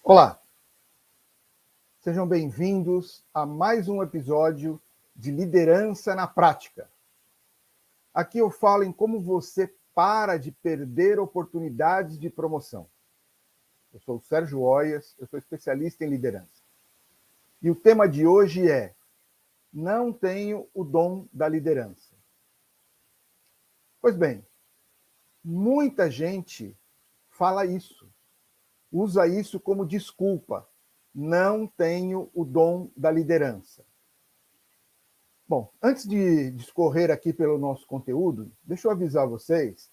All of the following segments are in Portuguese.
Olá, sejam bem-vindos a mais um episódio de Liderança na Prática. Aqui eu falo em como você para de perder oportunidades de promoção. Eu sou o Sérgio Oias, eu sou especialista em liderança. E o tema de hoje é: não tenho o dom da liderança. Pois bem, muita gente fala isso, usa isso como desculpa. Não tenho o dom da liderança. Bom, antes de discorrer aqui pelo nosso conteúdo, deixa eu avisar vocês,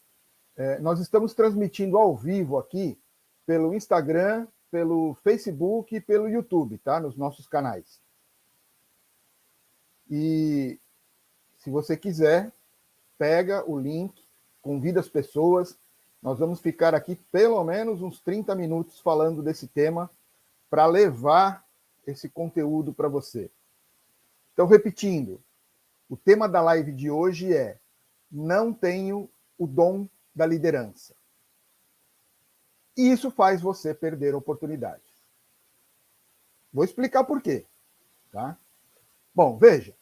nós estamos transmitindo ao vivo aqui pelo Instagram, pelo Facebook e pelo YouTube, tá? Nos nossos canais. E se você quiser, pega o link, convida as pessoas. Nós vamos ficar aqui pelo menos uns 30 minutos falando desse tema para levar esse conteúdo para você. Então, repetindo, o tema da live de hoje é: não tenho o dom da liderança. E isso faz você perder oportunidades. Vou explicar por quê. Tá? Bom, veja.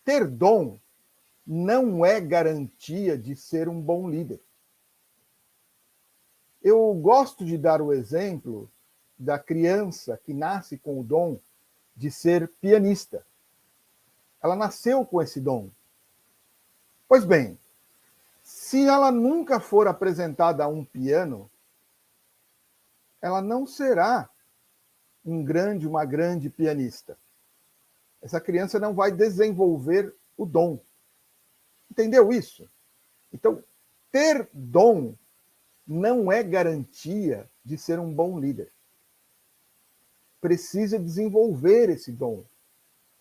Ter dom não é garantia de ser um bom líder. Eu gosto de dar o exemplo da criança que nasce com o dom de ser pianista. Ela nasceu com esse dom. Pois bem, se ela nunca for apresentada a um piano, ela não será uma grande pianista. Essa criança não vai desenvolver o dom. Entendeu isso? Então, ter dom não é garantia de ser um bom líder. Precisa desenvolver esse dom.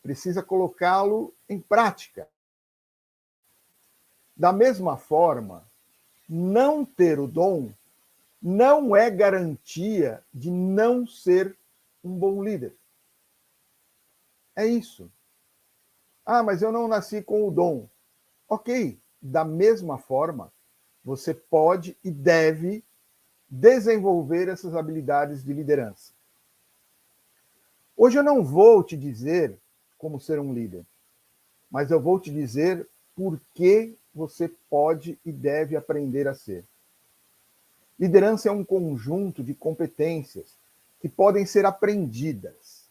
Precisa colocá-lo em prática. Da mesma forma, não ter o dom não é garantia de não ser um bom líder. É isso. Ah, mas eu não nasci com o dom. Ok, da mesma forma, você pode e deve desenvolver essas habilidades de liderança. Hoje eu não vou te dizer como ser um líder, mas eu vou te dizer por que você pode e deve aprender a ser. Liderança é um conjunto de competências que podem ser aprendidas.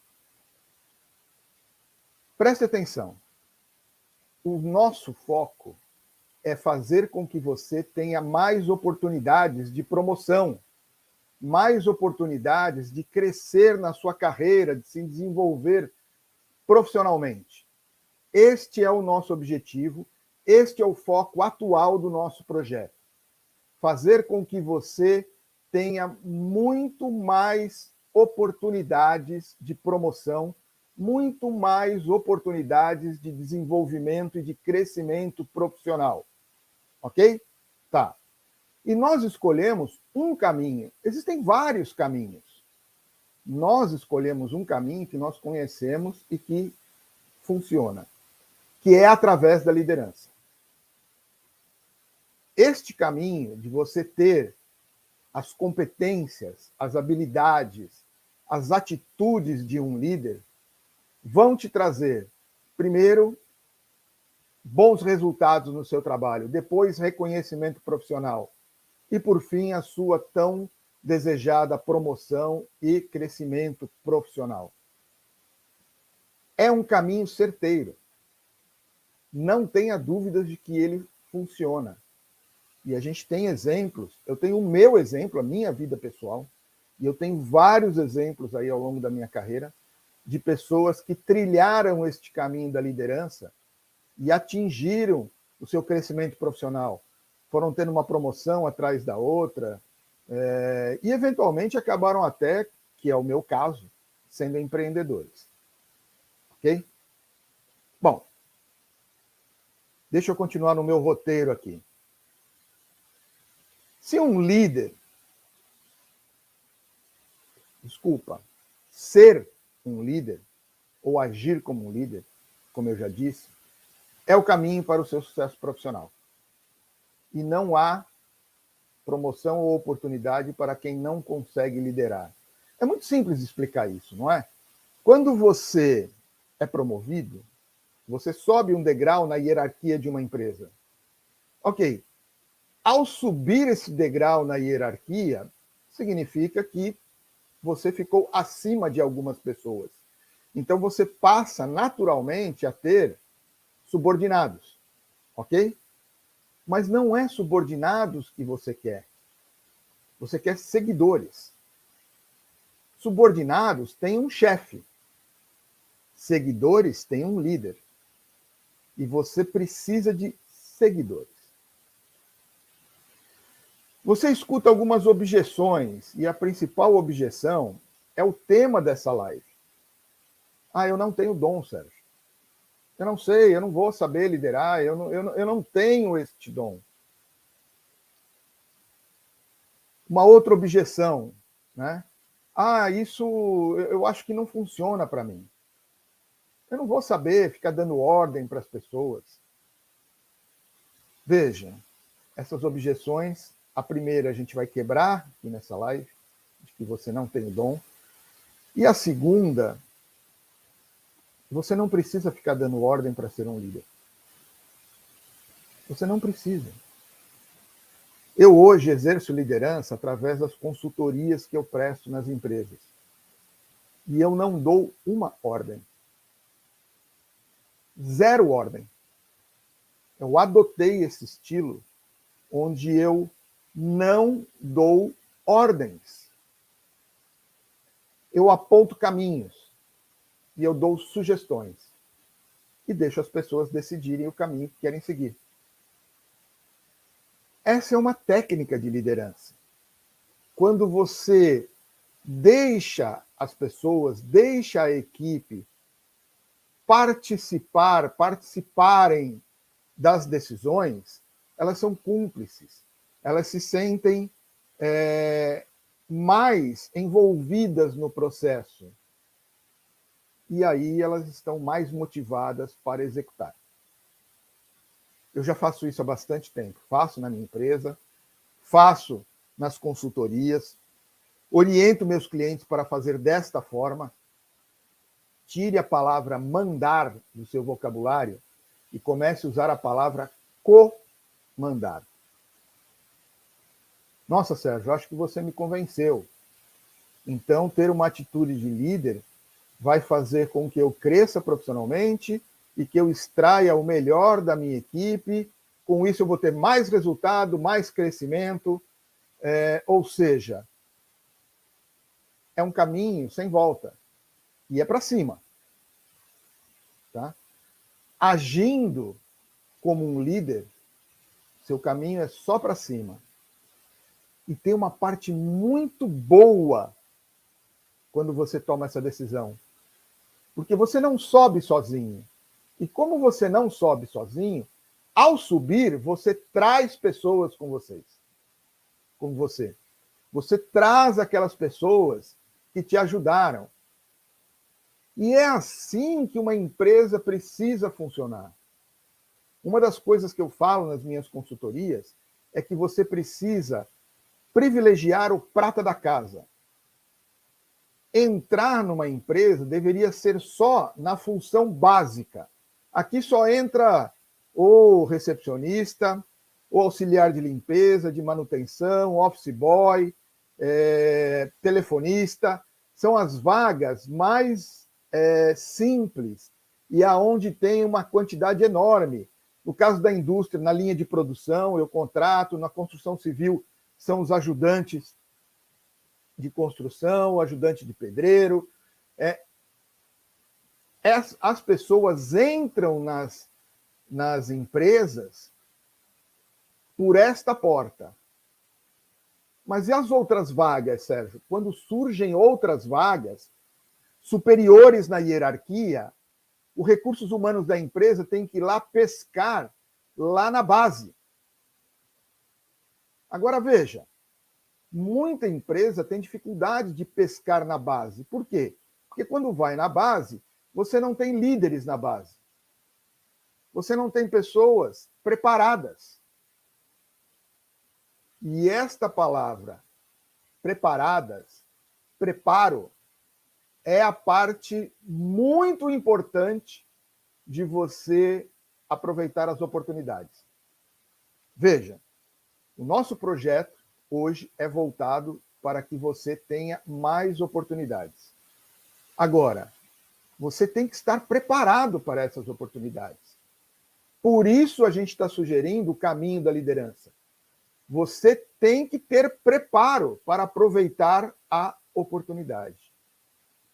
Preste atenção. O nosso foco é fazer com que você tenha mais oportunidades de promoção, mais oportunidades de crescer na sua carreira, de se desenvolver profissionalmente. Este é o nosso objetivo, este é o foco atual do nosso projeto. Fazer com que você tenha muito mais oportunidades de promoção, muito mais oportunidades de desenvolvimento e de crescimento profissional. Ok? Tá. E nós escolhemos um caminho. Existem vários caminhos. Nós escolhemos um caminho que nós conhecemos e que funciona, que é através da liderança. Este caminho de você ter as competências, as habilidades, as atitudes de um líder vão te trazer, primeiro, bons resultados no seu trabalho, depois reconhecimento profissional e, por fim, a sua tão desejada promoção e crescimento profissional. É um caminho certeiro. Não tenha dúvidas de que ele funciona. E a gente tem exemplos, eu tenho o meu exemplo, a minha vida pessoal, e eu tenho vários exemplos aí ao longo da minha carreira de pessoas que trilharam este caminho da liderança e atingiram o seu crescimento profissional. Foram tendo uma promoção atrás da outra, e eventualmente acabaram até, que é o meu caso, sendo empreendedores. Ok? Bom, deixa eu continuar no meu roteiro aqui. Se um líder, ser um líder, ou agir como um líder, como eu já disse, é o caminho para o seu sucesso profissional. E não há promoção ou oportunidade para quem não consegue liderar. É muito simples explicar isso, não é? Quando você é promovido, você sobe um degrau na hierarquia de uma empresa. Ok. Ao subir esse degrau na hierarquia, significa que você ficou acima de algumas pessoas. Então você passa naturalmente a ter subordinados, ok? Mas não é subordinados que você quer. Você quer seguidores. Subordinados têm um chefe. Seguidores têm um líder. E você precisa de seguidores. Você escuta algumas objeções, e a principal objeção é o tema dessa live. Ah, eu não tenho dom, Sérgio. Eu não sei, eu não vou saber liderar, eu não tenho este dom. Uma outra objeção, né? Ah, isso eu acho que não funciona para mim. Eu não vou saber ficar dando ordem para as pessoas. Veja, essas objeções, a primeira a gente vai quebrar aqui nessa live, de que você não tem o dom. E a segunda, você não precisa ficar dando ordem para ser um líder. Você não precisa. Eu hoje exerço liderança através das consultorias que eu presto nas empresas. E eu não dou uma ordem. Zero ordem. Eu adotei esse estilo onde eu não dou ordens. Eu aponto caminhos e eu dou sugestões. E deixo as pessoas decidirem o caminho que querem seguir. Essa é uma técnica de liderança. Quando você deixa as pessoas, deixa a equipe participarem das decisões, elas são cúmplices. Elas se sentem mais envolvidas no processo. E aí elas estão mais motivadas para executar. Eu já faço isso há bastante tempo. Faço na minha empresa, faço nas consultorias, oriento meus clientes para fazer desta forma. Tire a palavra mandar do seu vocabulário e comece a usar a palavra comandar. Nossa, Sérgio, acho que você me convenceu. Então, ter uma atitude de líder vai fazer com que eu cresça profissionalmente e que eu extraia o melhor da minha equipe. Com isso, eu vou ter mais resultado, mais crescimento. Ou seja, é um caminho sem volta. E é para cima. Tá? Agindo como um líder, seu caminho é só para cima. E tem uma parte muito boa quando você toma essa decisão. Porque você não sobe sozinho. E como você não sobe sozinho, ao subir, você traz pessoas com você. Você traz aquelas pessoas que te ajudaram. E é assim que uma empresa precisa funcionar. Uma das coisas que eu falo nas minhas consultorias é que você precisa privilegiar o prata da casa. Entrar numa empresa deveria ser só na função básica. Aqui só entra o recepcionista, o auxiliar de limpeza, de manutenção, office boy, telefonista. São as vagas mais simples e aonde tem uma quantidade enorme. No caso da indústria, na linha de produção, eu contrato, na construção civil, são os ajudantes de construção, o ajudante de pedreiro. As pessoas entram nas empresas por esta porta. Mas e as outras vagas, Sérgio? Quando surgem outras vagas superiores na hierarquia, os recursos humanos da empresa tem que ir lá pescar lá na base. Agora veja, muita empresa tem dificuldade de pescar na base. Por quê? Porque quando vai na base, você não tem líderes na base. Você não tem pessoas preparadas. E esta palavra, preparadas, preparo é a parte muito importante de você aproveitar as oportunidades. Veja, o nosso projeto hoje é voltado para que você tenha mais oportunidades. Agora, você tem que estar preparado para essas oportunidades. Por isso a gente está sugerindo o caminho da liderança. Você tem que ter preparo para aproveitar a oportunidade.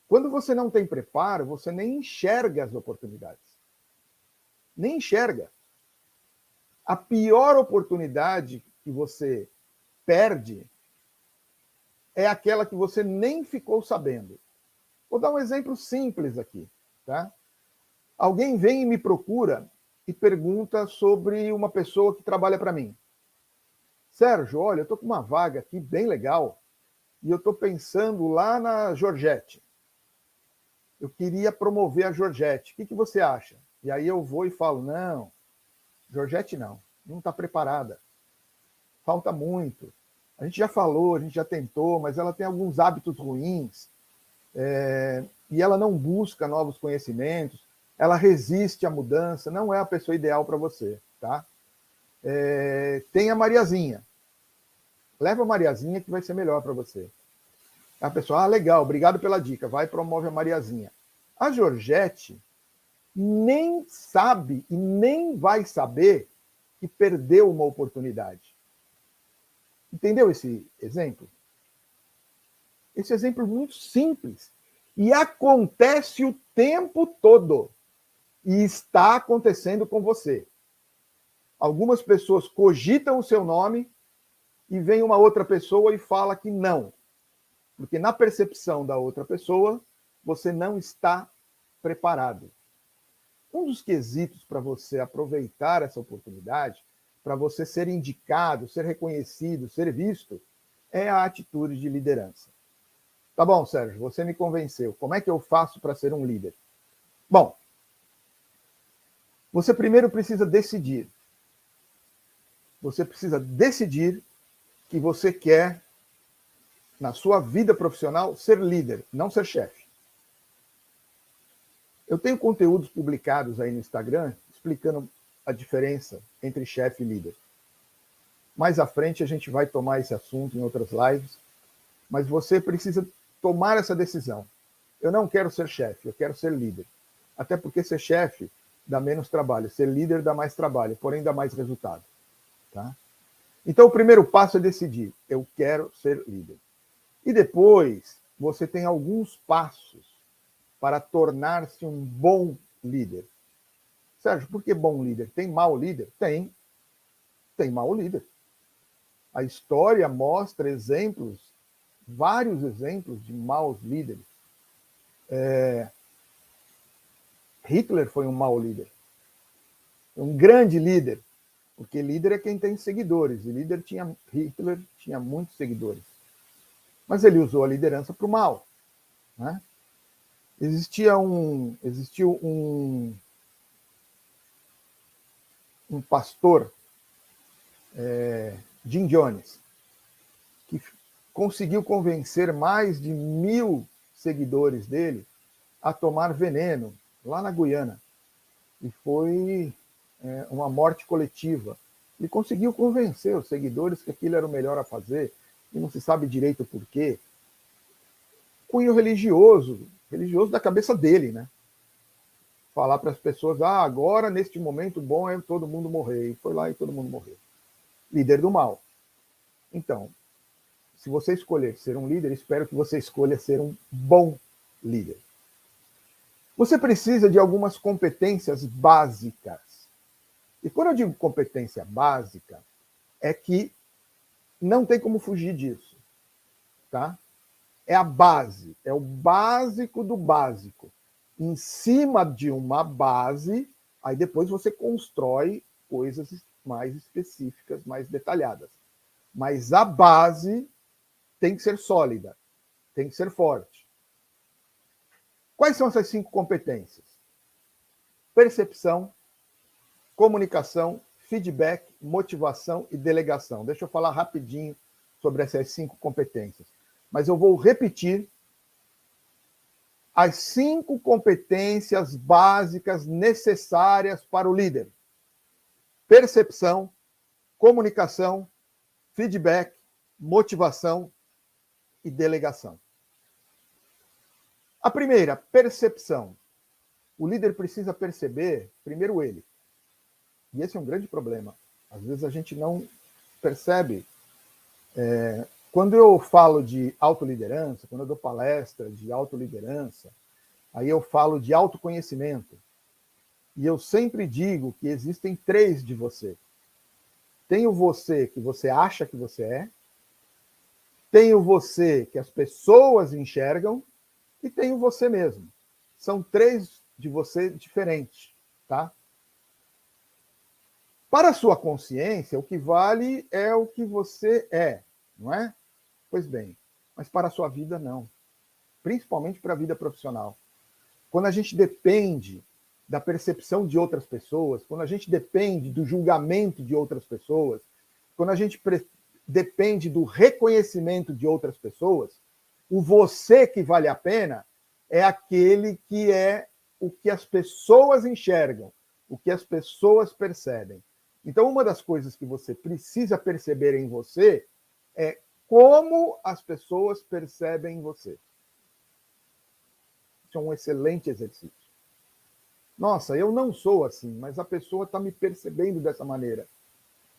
Quando você não tem preparo, você nem enxerga as oportunidades. Nem enxerga. A pior oportunidade que você perde é aquela que você nem ficou sabendo. Vou dar um exemplo simples aqui, tá? Alguém vem e me procura e pergunta sobre uma pessoa que trabalha para mim. Sérgio, olha, eu estou com uma vaga aqui bem legal e eu estou pensando lá na Georgette. Eu queria promover a Georgette. O que você acha? E aí eu vou e falo, não, Georgette não está preparada. Falta muito. A gente já falou, a gente já tentou, mas ela tem alguns hábitos ruins e ela não busca novos conhecimentos, ela resiste à mudança, não é a pessoa ideal para você, tá? Tem a Mariazinha. Leva a Mariazinha que vai ser melhor para você. A pessoa, legal, obrigado pela dica, vai e promove a Mariazinha. A Georgette nem sabe e nem vai saber que perdeu uma oportunidade. Entendeu esse exemplo? Esse exemplo é muito simples. E acontece o tempo todo. E está acontecendo com você. Algumas pessoas cogitam o seu nome e vem uma outra pessoa e fala que não. Porque na percepção da outra pessoa, você não está preparado. Um dos quesitos para você aproveitar essa oportunidade, para você ser indicado, ser reconhecido, ser visto, é a atitude de liderança. Tá bom, Sérgio, você me convenceu. Como é que eu faço para ser um líder? Bom, você primeiro precisa decidir. Você precisa decidir que você quer, na sua vida profissional, ser líder, não ser chefe. Eu tenho conteúdos publicados aí no Instagram explicando a diferença entre chefe e líder. Mais à frente a gente vai tomar esse assunto em outras lives, mas você precisa tomar essa decisão. Eu não quero ser chefe, eu quero ser líder. Até porque ser chefe dá menos trabalho, ser líder dá mais trabalho, porém dá mais resultado. Tá? Então o primeiro passo é decidir, eu quero ser líder. E depois você tem alguns passos para tornar-se um bom líder. Sérgio, por que bom líder? Tem mau líder? Tem mau líder. A história mostra exemplos, vários exemplos de maus líderes. Hitler foi um mau líder. Um grande líder, porque líder é quem tem seguidores, e Hitler tinha muitos seguidores. Mas ele usou a liderança para o mal. Né? Existiu um pastor, Jim Jones, que conseguiu convencer mais de 1.000 seguidores dele a tomar veneno lá na Guiana. E foi uma morte coletiva. Ele conseguiu convencer os seguidores que aquilo era o melhor a fazer, e não se sabe direito por quê. Cunho religioso da cabeça dele, né? Falar para as pessoas, agora, neste momento, bom é todo mundo morrer. E foi lá e todo mundo morreu. Líder do mal. Então, se você escolher ser um líder, espero que você escolha ser um bom líder. Você precisa de algumas competências básicas. E quando eu digo competência básica, é que não tem como fugir disso. Tá? É a base, é o básico do básico. Em cima de uma base, aí depois você constrói coisas mais específicas, mais detalhadas. Mas a base tem que ser sólida, tem que ser forte. Quais são essas 5 competências? Percepção, comunicação, feedback, motivação e delegação. Deixa eu falar rapidinho sobre essas 5 competências. Mas eu vou repetir as 5 competências básicas necessárias para o líder: percepção, comunicação, feedback, motivação e delegação. A primeira, percepção. O líder precisa perceber, primeiro ele. E esse é um grande problema. Às vezes a gente não percebe. Quando eu falo de autoliderança, quando eu dou palestra de autoliderança, aí eu falo de autoconhecimento. E eu sempre digo que existem 3 de você. Tem o você que você acha que você é, tem o você que as pessoas enxergam e tem o você mesmo. São 3 de você diferentes, tá? Para a sua consciência, o que vale é o que você é, não é? Pois bem, mas para a sua vida, não. Principalmente para a vida profissional. Quando a gente depende da percepção de outras pessoas, quando a gente depende do julgamento de outras pessoas, quando a gente depende do reconhecimento de outras pessoas, o você que vale a pena é aquele que é o que as pessoas enxergam, o que as pessoas percebem. Então, uma das coisas que você precisa perceber em você é como as pessoas percebem você. Isso é um excelente exercício. Nossa, eu não sou assim, mas a pessoa está me percebendo dessa maneira.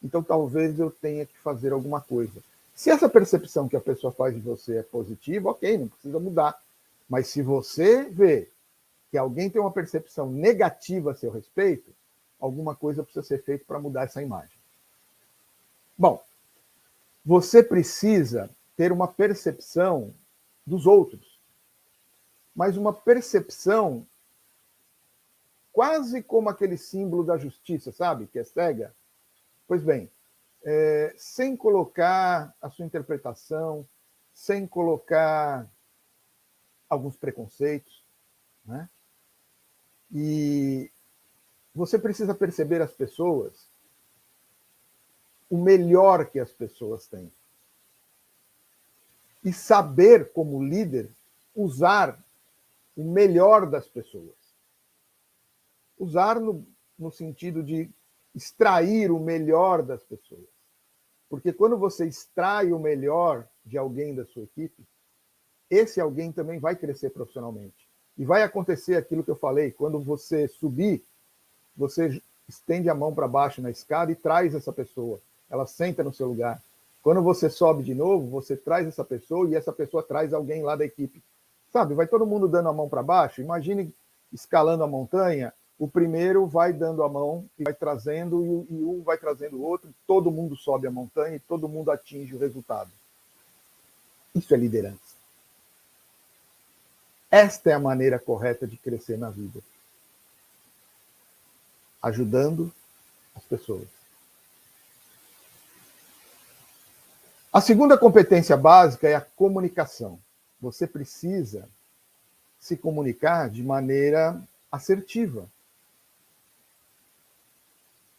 Então, talvez eu tenha que fazer alguma coisa. Se essa percepção que a pessoa faz de você é positiva, ok, não precisa mudar. Mas se você vê que alguém tem uma percepção negativa a seu respeito, alguma coisa precisa ser feita para mudar essa imagem. Bom, você precisa ter uma percepção dos outros, mas uma percepção quase como aquele símbolo da justiça, sabe? Que é cega. Pois bem, sem colocar a sua interpretação, sem colocar alguns preconceitos, né? E você precisa perceber as pessoas, o melhor que as pessoas têm. E saber, como líder, usar o melhor das pessoas. Usar no sentido de extrair o melhor das pessoas. Porque quando você extrai o melhor de alguém da sua equipe, esse alguém também vai crescer profissionalmente. E vai acontecer aquilo que eu falei, quando você subir, você estende a mão para baixo na escada e traz essa pessoa. Ela senta no seu lugar. Quando você sobe de novo, você traz essa pessoa e essa pessoa traz alguém lá da equipe. Sabe, vai todo mundo dando a mão para baixo. Imagine escalando a montanha, o primeiro vai dando a mão e vai trazendo, e um vai trazendo o outro, todo mundo sobe a montanha e todo mundo atinge o resultado. Isso é liderança. Esta é a maneira correta de crescer na vida. Ajudando as pessoas. A segunda competência básica é a comunicação. Você precisa se comunicar de maneira assertiva.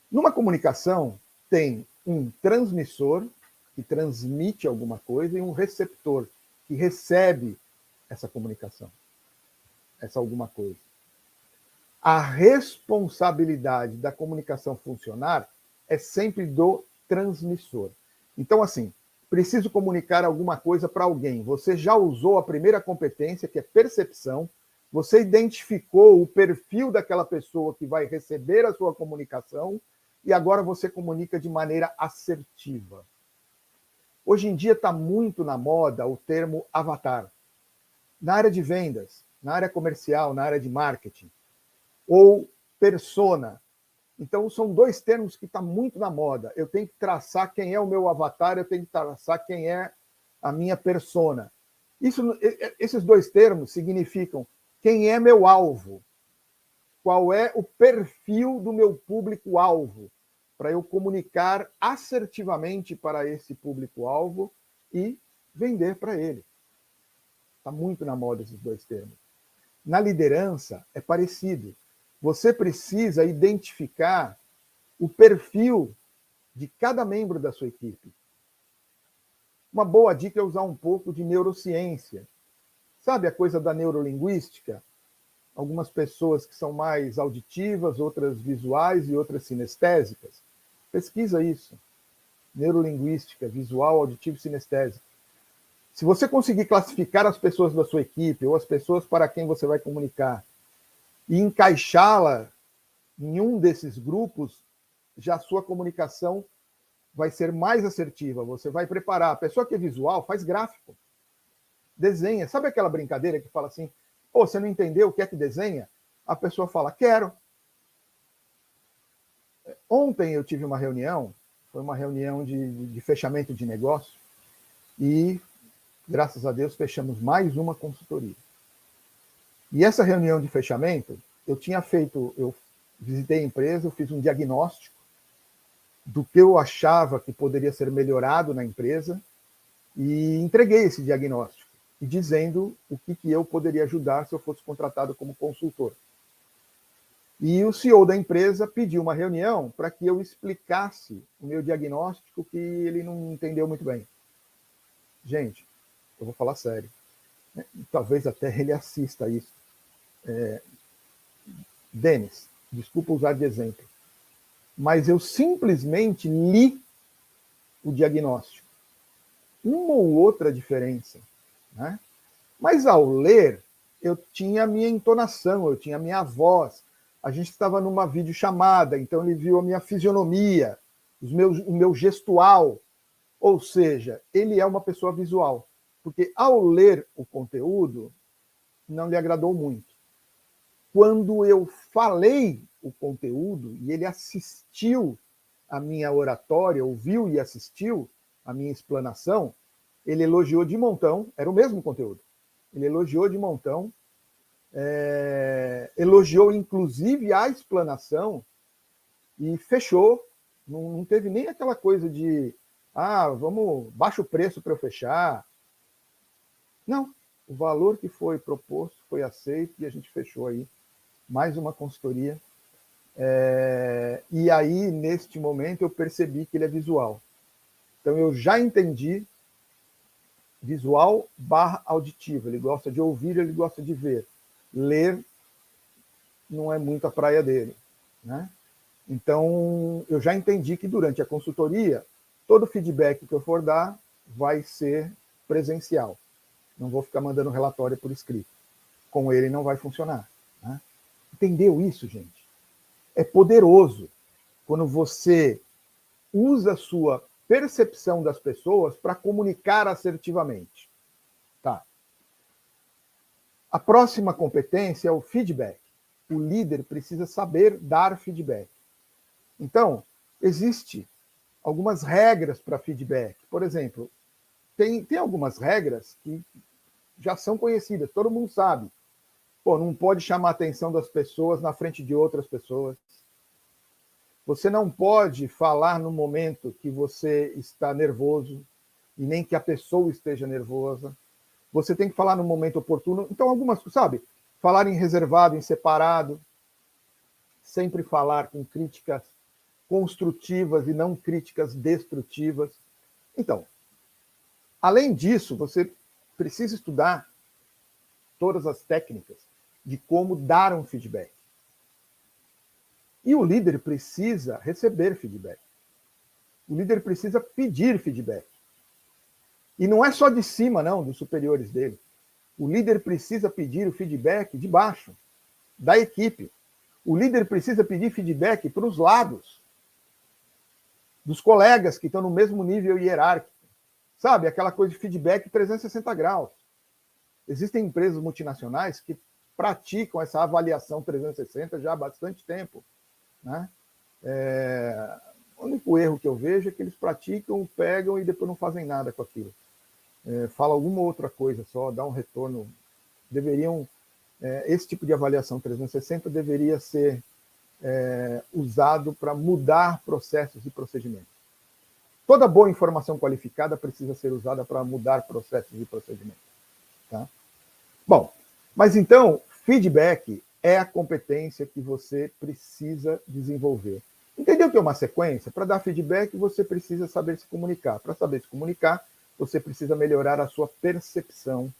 Numa comunicação, tem um transmissor, que transmite alguma coisa, e um receptor, que recebe essa comunicação, essa alguma coisa. A responsabilidade da comunicação funcionar é sempre do transmissor. Então, assim, preciso comunicar alguma coisa para alguém. Você já usou a primeira competência, que é percepção. Você identificou o perfil daquela pessoa que vai receber a sua comunicação e agora você comunica de maneira assertiva. Hoje em dia está muito na moda o termo avatar. Na área de vendas, na área comercial, na área de marketing, ou persona. Então, são 2 termos que estão muito na moda. Eu tenho que traçar quem é o meu avatar, eu tenho que traçar quem é a minha persona. Esses 2 termos significam quem é meu alvo, qual é o perfil do meu público-alvo, para eu comunicar assertivamente para esse público-alvo e vender para ele. Está muito na moda esses 2 termos. Na liderança, é parecido. Você precisa identificar o perfil de cada membro da sua equipe. Uma boa dica é usar um pouco de neurociência. Sabe a coisa da neurolinguística? Algumas pessoas que são mais auditivas, outras visuais e outras sinestésicas. Pesquisa isso. Neurolinguística, visual, auditivo e sinestésico. Se você conseguir classificar as pessoas da sua equipe ou as pessoas para quem você vai comunicar e encaixá-la em um desses grupos, já a sua comunicação vai ser mais assertiva. Você vai preparar. A pessoa que é visual faz gráfico, desenha. Sabe aquela brincadeira que fala assim, pô, você não entendeu o que é que desenha? A pessoa fala, quero. Ontem eu tive uma reunião, foi uma reunião de fechamento de negócio, e, graças a Deus, fechamos mais uma consultoria. E essa reunião de fechamento, eu visitei a empresa, eu fiz um diagnóstico do que eu achava que poderia ser melhorado na empresa e entreguei esse diagnóstico, e dizendo o que eu poderia ajudar se eu fosse contratado como consultor. E o CEO da empresa pediu uma reunião para que eu explicasse o meu diagnóstico, que ele não entendeu muito bem. Gente, eu vou falar sério. Talvez até ele assista isso. Denis, desculpa usar de exemplo, mas eu simplesmente li o diagnóstico. Uma ou outra diferença, né? Mas ao ler, eu tinha a minha entonação, eu tinha a minha voz. A gente estava numa videochamada, então ele viu a minha fisionomia, o meu gestual. Ou seja, ele é uma pessoa visual. Porque ao ler o conteúdo, não lhe agradou muito. Quando eu falei o conteúdo e ele assistiu a minha oratória, ouviu e assistiu a minha explanação, ele elogiou de montão, era o mesmo conteúdo. Ele elogiou de montão, elogiou inclusive a explanação e fechou. Não teve nem aquela coisa de baixa o preço para eu fechar. Não, o valor que foi proposto foi aceito e a gente fechou aí mais uma consultoria. E aí, neste momento, eu percebi que ele é visual. Então, eu já entendi visual / auditivo. Ele gosta de ouvir, ele gosta de ver. Ler não é muito a praia dele, né? Então, eu já entendi que durante a consultoria, todo feedback que eu for dar vai ser presencial. Não vou ficar mandando relatório por escrito. Com ele não vai funcionar, né? Entendeu isso, gente? É poderoso quando você usa a sua percepção das pessoas para comunicar assertivamente. Tá. A próxima competência é o feedback. O líder precisa saber dar feedback. Então, existe algumas regras para feedback. Por exemplo, tem algumas regras que já são conhecidas, todo mundo sabe. Pô, não pode chamar a atenção das pessoas na frente de outras pessoas. Você não pode falar no momento que você está nervoso e nem que a pessoa esteja nervosa. Você tem que falar no momento oportuno. Então, algumas, sabe? Falar em reservado, em separado. Sempre falar com críticas construtivas e não críticas destrutivas. Então, além disso, você precisa estudar todas as técnicas de como dar um feedback. E o líder precisa receber feedback. O líder precisa pedir feedback. E não é só de cima, não, dos superiores dele. O líder precisa pedir o feedback de baixo, da equipe. O líder precisa pedir feedback para os lados, dos colegas que estão no mesmo nível hierárquico. Sabe, aquela coisa de feedback 360 graus. Existem empresas multinacionais que praticam essa avaliação 360 já há bastante tempo, né? O único erro que eu vejo é que eles praticam, pegam e depois não fazem nada com aquilo. Fala alguma outra coisa só, dá um retorno. Esse tipo de avaliação 360 deveria ser usado para mudar processos e procedimentos. Toda boa informação qualificada precisa ser usada para mudar processos e procedimentos. Tá? Bom, mas então, feedback é a competência que você precisa desenvolver. Entendeu que é uma sequência? Para dar feedback, você precisa saber se comunicar. Para saber se comunicar, você precisa melhorar a sua percepção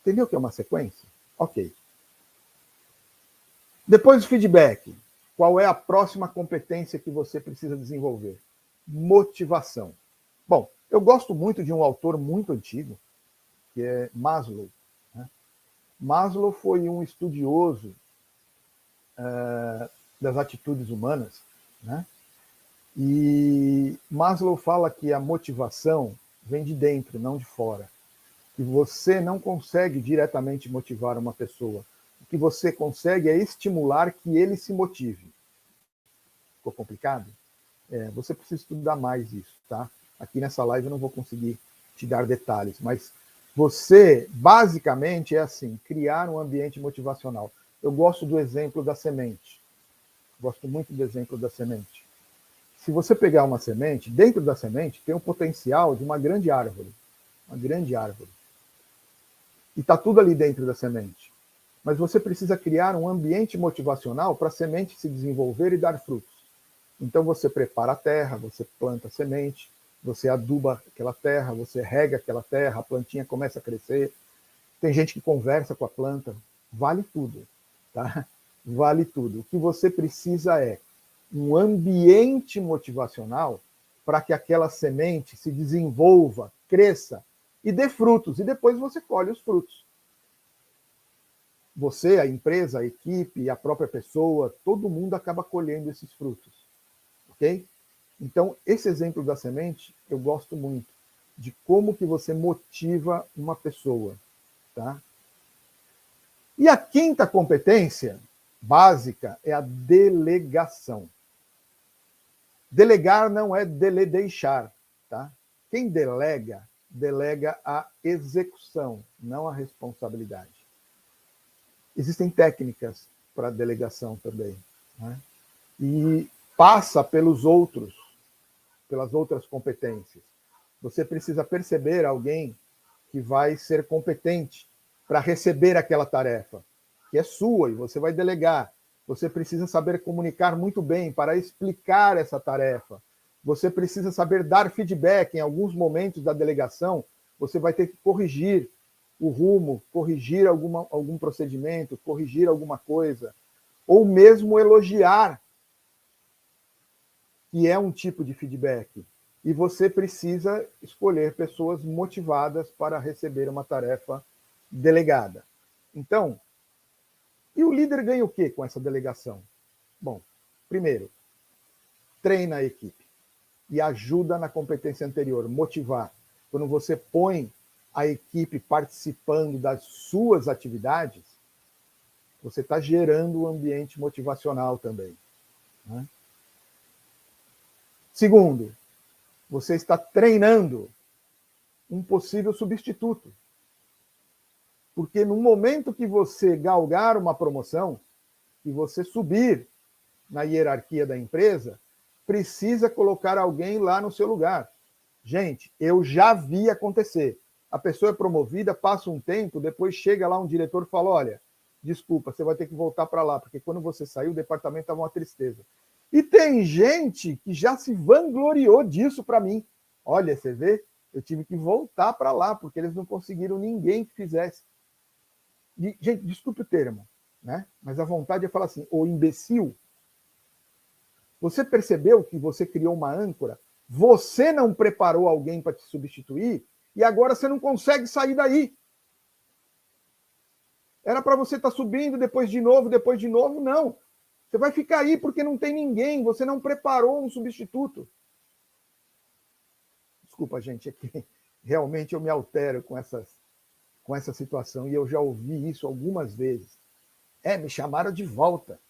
Entendeu o que é uma sequência? Ok. Depois do feedback, qual é a próxima competência que você precisa desenvolver? Motivação. Bom, eu gosto muito de um autor muito antigo, que é Maslow. Né? Maslow foi um estudioso das atitudes humanas, né? E Maslow fala que a motivação vem de dentro, não de fora. Que você não consegue diretamente motivar uma pessoa. O que você consegue é estimular que ele se motive. Ficou complicado? Você precisa estudar mais isso, tá? Aqui nessa live eu não vou conseguir te dar detalhes, mas você, basicamente, é assim, criar um ambiente motivacional. Eu gosto do exemplo da semente. Gosto muito do exemplo da semente. Se você pegar uma semente, dentro da semente tem o potencial de uma grande árvore. Uma grande árvore. E está tudo ali dentro da semente. Mas você precisa criar um ambiente motivacional para a semente se desenvolver e dar frutos. Então você prepara a terra, você planta a semente, você aduba aquela terra, você rega aquela terra, a plantinha começa a crescer. Tem gente que conversa com a planta. Vale tudo, tá? Vale tudo. O que você precisa é um ambiente motivacional para que aquela semente se desenvolva, cresça e dê frutos. E depois você colhe os frutos. Você, a empresa, a equipe, a própria pessoa, todo mundo acaba colhendo esses frutos. Ok? Então, esse exemplo da semente, eu gosto muito de como que você motiva uma pessoa. Tá? E a quinta competência básica é a delegação. Delegar não é deixar. Tá? Quem delega, delega a execução, não a responsabilidade. Existem técnicas para delegação também. Né? E passa pelos outros, pelas outras competências. Você precisa perceber alguém que vai ser competente para receber aquela tarefa, que é sua, e você vai delegar. Você precisa saber comunicar muito bem para explicar essa tarefa. Você precisa saber dar feedback. Em alguns momentos da delegação, você vai ter que corrigir o rumo, corrigir algum procedimento, corrigir alguma coisa, ou mesmo elogiar, que é um tipo de feedback. E você precisa escolher pessoas motivadas para receber uma tarefa delegada. Então, e o líder ganha o quê com essa delegação? Bom, primeiro, treina a equipe e ajuda na competência anterior, motivar. Quando você põe a equipe participando das suas atividades, você está gerando um ambiente motivacional também. Né? Segundo, você está treinando um possível substituto. Porque no momento que você galgar uma promoção e você subir na hierarquia da empresa, precisa colocar alguém lá no seu lugar. Gente, eu já vi acontecer. A pessoa é promovida, passa um tempo, depois chega lá um diretor e fala, olha, desculpa, você vai ter que voltar para lá, porque quando você saiu, o departamento estava uma tristeza. E tem gente que já se vangloriou disso para mim. Olha, você vê, eu tive que voltar para lá, porque eles não conseguiram ninguém que fizesse. E, gente, desculpe o termo, né? Mas a vontade é falar assim, ô imbecil, você percebeu que você criou uma âncora, você não preparou alguém para te substituir, e agora você não consegue sair daí. Era para você estar subindo depois de novo, não. Você vai ficar aí porque não tem ninguém, você não preparou um substituto. Desculpa, gente, é que realmente eu me altero com essa situação, e eu já ouvi isso algumas vezes. Me chamaram de volta.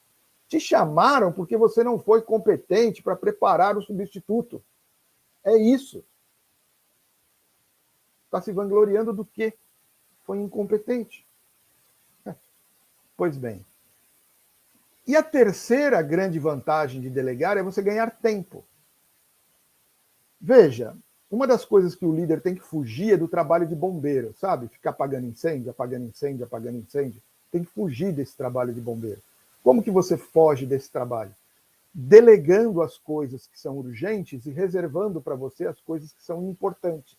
Te chamaram porque você não foi competente para preparar o substituto. É isso. Está se vangloriando do quê? Foi incompetente. Pois bem. E a terceira grande vantagem de delegar é você ganhar tempo. Veja, uma das coisas que o líder tem que fugir é do trabalho de bombeiro, sabe? Ficar apagando incêndio, apagando incêndio, apagando incêndio. Tem que fugir desse trabalho de bombeiro. Como que você foge desse trabalho? Delegando as coisas que são urgentes e reservando para você as coisas que são importantes.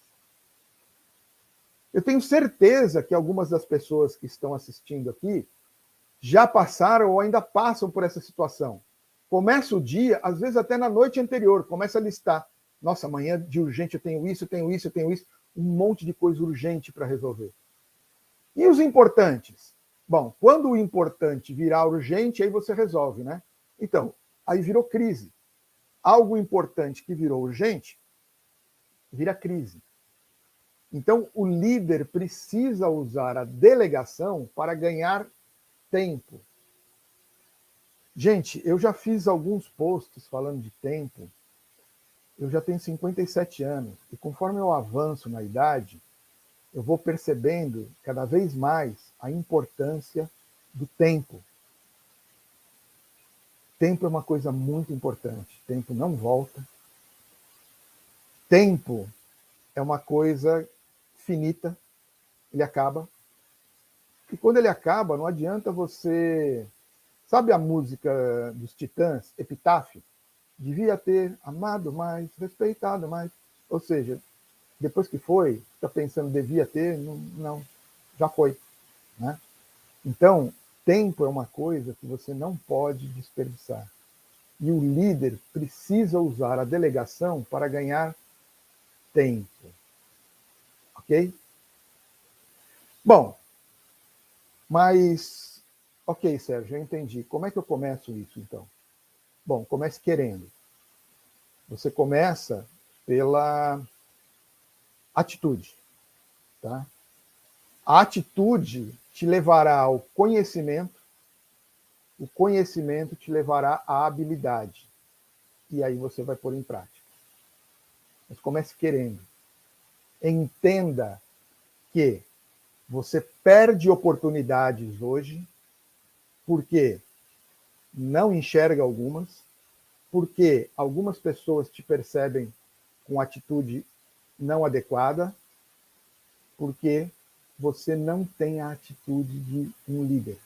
Eu tenho certeza que algumas das pessoas que estão assistindo aqui já passaram ou ainda passam por essa situação. Começa o dia, às vezes até na noite anterior, começa a listar. Nossa, amanhã de urgente eu tenho isso, eu tenho isso, eu tenho isso. Um monte de coisa urgente para resolver. E os importantes? Bom, quando o importante virar urgente, aí você resolve, né? Então, aí virou crise. Algo importante que virou urgente, vira crise. Então, o líder precisa usar a delegação para ganhar tempo. Gente, eu já fiz alguns posts falando de tempo. Eu já tenho 57 anos e conforme eu avanço na idade, eu vou percebendo cada vez mais a importância do tempo. Tempo é uma coisa muito importante. Tempo não volta. Tempo é uma coisa finita. Ele acaba. E quando ele acaba, não adianta você... Sabe a música dos Titãs, Epitáfio? Devia ter amado mais, respeitado mais. Ou seja, depois que foi, está pensando, devia ter? Não, não, já foi. Né? Então, tempo é uma coisa que você não pode desperdiçar. E o líder precisa usar a delegação para ganhar tempo. Ok? Bom, mas... Ok, Sérgio, eu entendi. Como é que eu começo isso, então? Bom, comece querendo. Você começa pela atitude. Tá? A atitude te levará ao conhecimento, o conhecimento te levará à habilidade. E aí você vai pôr em prática. Mas comece querendo. Entenda que você perde oportunidades hoje porque não enxerga algumas, porque algumas pessoas te percebem com atitude não adequada, porque você não tem a atitude de um líder.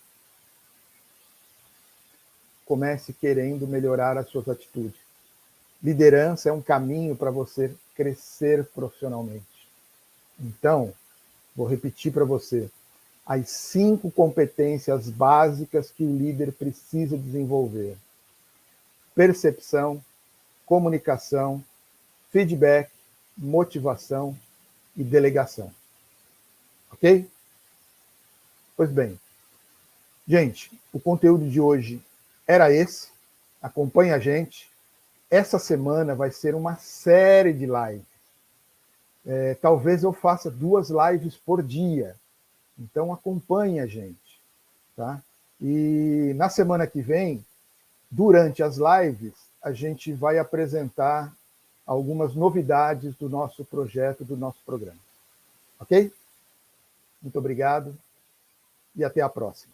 Comece querendo melhorar as suas atitudes. Liderança é um caminho para você crescer profissionalmente. Então, vou repetir para você as 5 competências básicas que o líder precisa desenvolver: percepção, comunicação, feedback, motivação e delegação. Ok? Pois bem, gente, o conteúdo de hoje era esse. Acompanhe a gente. Essa semana vai ser uma série de lives. Talvez eu faça 2 lives por dia. Então acompanhe a gente. Tá? E na semana que vem, durante as lives, a gente vai apresentar algumas novidades do nosso projeto, do nosso programa. Ok? Muito obrigado e até a próxima.